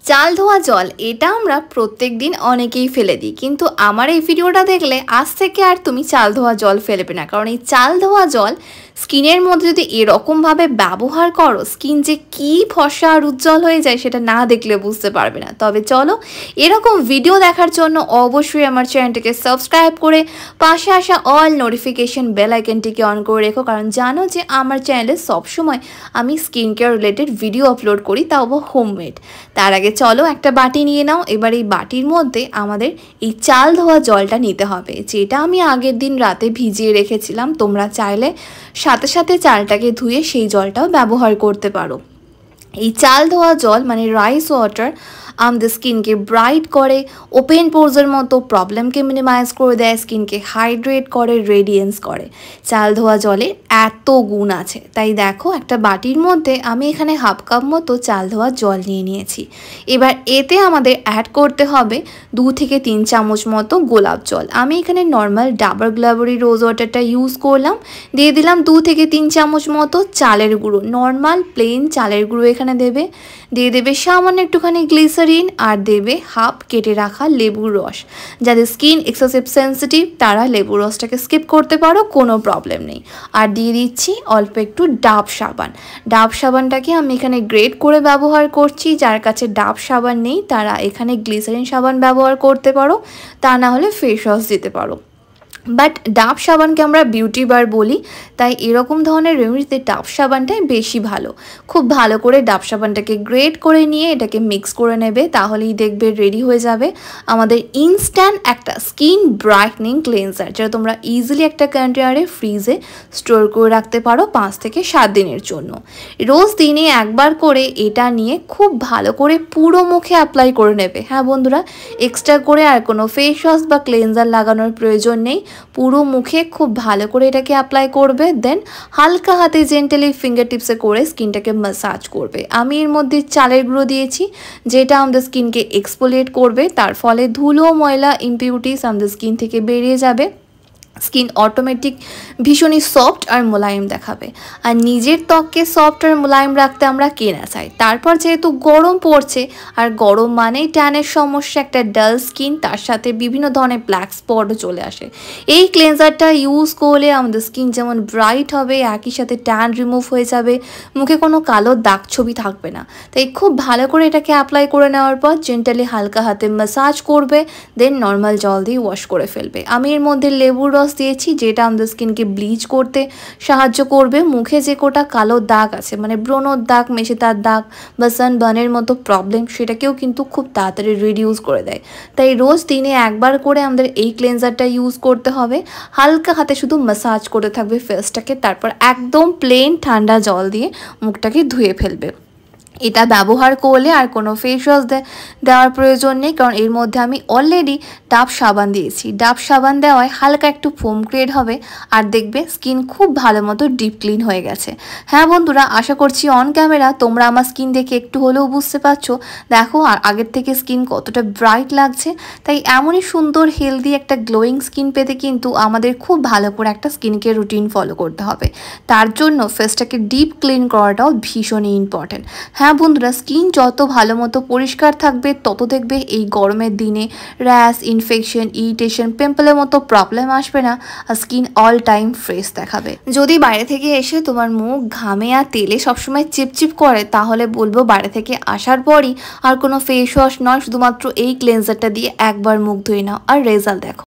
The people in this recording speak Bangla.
চাল ধোয়া জল এটা আমরা প্রত্যেকদিন অনেকেই ফেলে দিই, কিন্তু আমার এই ভিডিওটা দেখলে আজ থেকে আর তুমি চাল ধোয়া জল ফেলবে না। কারণ এই চাল ধোয়া জল স্কিনের মধ্যে যদি এরকমভাবে ব্যবহার করো, স্কিন যে কী ফর্সা আর উজ্জ্বল হয়ে যায় সেটা না দেখলে বুঝতে পারবে না। তবে চলো, এরকম ভিডিও দেখার জন্য অবশ্যই আমার চ্যানেলটিকে সাবস্ক্রাইব করে পাশে আসা অল নোটিফিকেশন বেল আইকনটিকে অন করে রেখো, কারণ জানো যে আমার চ্যানেলে সবসময় আমি skin care related video upload করি, তাও হোমমেড। তার আগে চলো একটা বাটি নিয়ে নাও। এবার এই বাটির মধ্যে আমাদের এই চাল ধোয়া জলটা নিতে হবে, যেটা আমি আগের দিন রাতে ভিজিয়ে রেখেছিলাম। তোমরা চাইলে সাথে সাথে চালটাকে ধুয়ে সেই জলটাও ব্যবহার করতে পারো। এই চাল ধোয়া জল মানে রাইস ওয়াটার আমাদের স্কিনকে ব্রাইট করে, ওপেন পোর্সের মতো প্রবলেমকে মিনিমাইজ করে দেয়, স্কিনকে হাইড্রেট করে, রেডিয়েন্স করে। চাল ধোয়া জলে এত গুণ আছে। তাই দেখো, একটা বাটির মধ্যে আমি এখানে হাফ কাপ মতো চাল ধোয়া জল নিয়ে নিয়েছি। এবার এতে আমাদের অ্যাড করতে হবে 2 থেকে 3 চামচ মতো গোলাপ জল। আমি এখানে নর্মাল ডাবর গ্ল্যাবরি রোজ ওয়াটারটা ইউজ করলাম। দিয়ে দিলাম 2 থেকে 3 চামচ মতো চালের গুঁড়ো, নর্মাল প্লেন চালের গুঁড়ো এখানে দেবে। দিয়ে দেবে সামান্য একটুখানি গ্লিসারিন, আর দেবে হাফ কেটে রাখা লেবুর রস। যাদের স্কিন এক্সেসিভ সেন্সিটিভ তারা লেবুর রসটাকে স্কিপ করতে পারো, কোনো প্রবলেম নেই। আর দিয়ে দিচ্ছি অল্প একটু ডাব সাবান। ডাব সাবানটাকে আমি এখানে গ্রেট করে ব্যবহার করছি। যার কাছে ডাব সাবান নেই তারা এখানে গ্লিসারিন সাবান ব্যবহার করতে পারো, তা না হলে ফেস ওয়াশ দিতে পারো। বাট ডাব সাবানকে আমরা বিউটি বার বলি, তাই এরকম ধরনের রেমেডিতে ডাব সাবানটাই বেশি ভালো। খুব ভালো করে ডাব সাবানটাকে গ্রেট করে নিয়ে এটাকে মিক্স করে নেবে, তাহলেই দেখবে রেডি হয়ে যাবে আমাদের ইনস্ট্যান্ট একটা স্কিন ব্রাইটনিং ক্লেন্সার, যেটা তোমরা ইজিলি একটা কন্টেনারে ফ্রিজে স্টোর করে রাখতে পারো 5 থেকে 7 দিনের জন্য। রোজ দিনে একবার করে এটা নিয়ে খুব ভালো করে পুরো মুখে অ্যাপ্লাই করে নেবে। হ্যাঁ বন্ধুরা, এক্সট্রা করে আর কোনো ফেস ওয়াশ বা ক্লেন্সার লাগানোর প্রয়োজন নেই। পুরো মুখে খুব ভালো করে এটাকে অ্যাপ্লাই করবে, দেন হালকা হাতে জেন্টালি ফিঙ্গার টিপসে করে স্কিনটাকে ম্যাসাজ করবে। আমি এর মধ্যে চালের গুঁড়ো দিয়েছি, যেটা আমাদের স্কিনকে এক্সফোলিয়েট করবে, তার ফলে ধুলো ময়লা ইমপিউরিটিস আমাদের স্কিন থেকে বেরিয়ে যাবে। স্কিন অটোমেটিক ভীষণই সফট আর মোলায়েম দেখাবে। আর নিজের ত্বককে সফট আর মোলায়েম রাখতে আমরা কে না চাই। তারপর যেহেতু গরম পড়ছে, আর গরম মানেই ট্যানের সমস্যা, একটা ডাল স্কিন, তার সাথে বিভিন্ন ধরনের ব্ল্যাক স্পটও চলে আসে। এই ক্লেন্সারটা ইউজ করলে আমাদের স্কিন যেমন ব্রাইট হবে, একই সাথে ট্যান রিমুভ হয়ে যাবে, মুখে কোনো কালো দাগ ছবি থাকবে না। তাই খুব ভালো করে এটাকে অ্যাপ্লাই করে নেওয়ার পর জেন্টালি হালকা হাতে ম্যাসাজ করবে, দেন নর্মাল জল দিয়ে ওয়াশ করে ফেলবে। আমি এর মধ্যে লেবুর রস দিয়েছি, যেটা আমাদের স্কিনকে ব্লিচ করতে সাহায্য করবে। মুখে যে কোটা কালো দাগ আছে, মানে ব্রণর দাগ, মেশেতার দাগ বা সানবার্নের মতো প্রবলেম, সেটাকেও কিন্তু খুব তাড়াতাড়ি রিডিউস করে দেয়। তাই রোজ দিনে একবার করে আমাদের এই ক্লেন্সারটা ইউজ করতে হবে। হালকা হাতে শুধু ম্যাসাজ করতে থাকবে ফেসটাকে, তারপর একদম প্লেন ঠান্ডা জল দিয়ে মুখটাকে ধুয়ে ফেলবে। এটা ব্যবহার করলে আর কোনো ফেস ওয়াশ দেওয়ার প্রয়োজন নেই, কারণ এর মধ্যে আমি অলরেডি ডাব সাবান দিয়েছি। ডাব সাবান দেওয়ায় হালকা একটু ফোম ক্রিয়েট হবে, আর দেখবে স্কিন খুব ভালো মতো ডিপ ক্লিন হয়ে গেছে। হ্যাঁ বন্ধুরা, আশা করছি অন ক্যামেরা তোমরা আমার স্কিন দেখে একটু হলেও বুঝতে পারছো। দেখো আর আগের থেকে স্কিন কতটা ব্রাইট লাগছে। তাই এমনই সুন্দর হেলদি একটা গ্লোয়িং স্কিন পেতে কিন্তু আমাদের খুব ভালো করে একটা স্কিন কেয়ার রুটিন ফলো করতে হবে। তার জন্য ফেসটাকে ডিপ ক্লিন করাটাও ভীষণই ইম্পর্টেন্ট। হ্যাঁ বন্ধুরা, স্কিন যত ভালো মতো পরিষ্কার থাকবে, তত দেখবে এই গরমের দিনে র্যাশ, ইনফেকশন, ইরিটেশন, পিম্পলের মতো প্রবলেম আসবে না, আর স্কিন অল টাইম ফ্রেশ দেখাবে। যদি বাইরে থেকে এসে তোমার মুখ ঘামে আর তেলে সবসময় চিপচিপ করে, তাহলে বলবো বাইরে থেকে আসার পরই আর কোনো ফেস ওয়াশ নয়, শুধুমাত্র এই ক্লেন্সারটা দিয়ে একবার মুখ ধুয়ে নাও আর রেজাল্ট দেখো।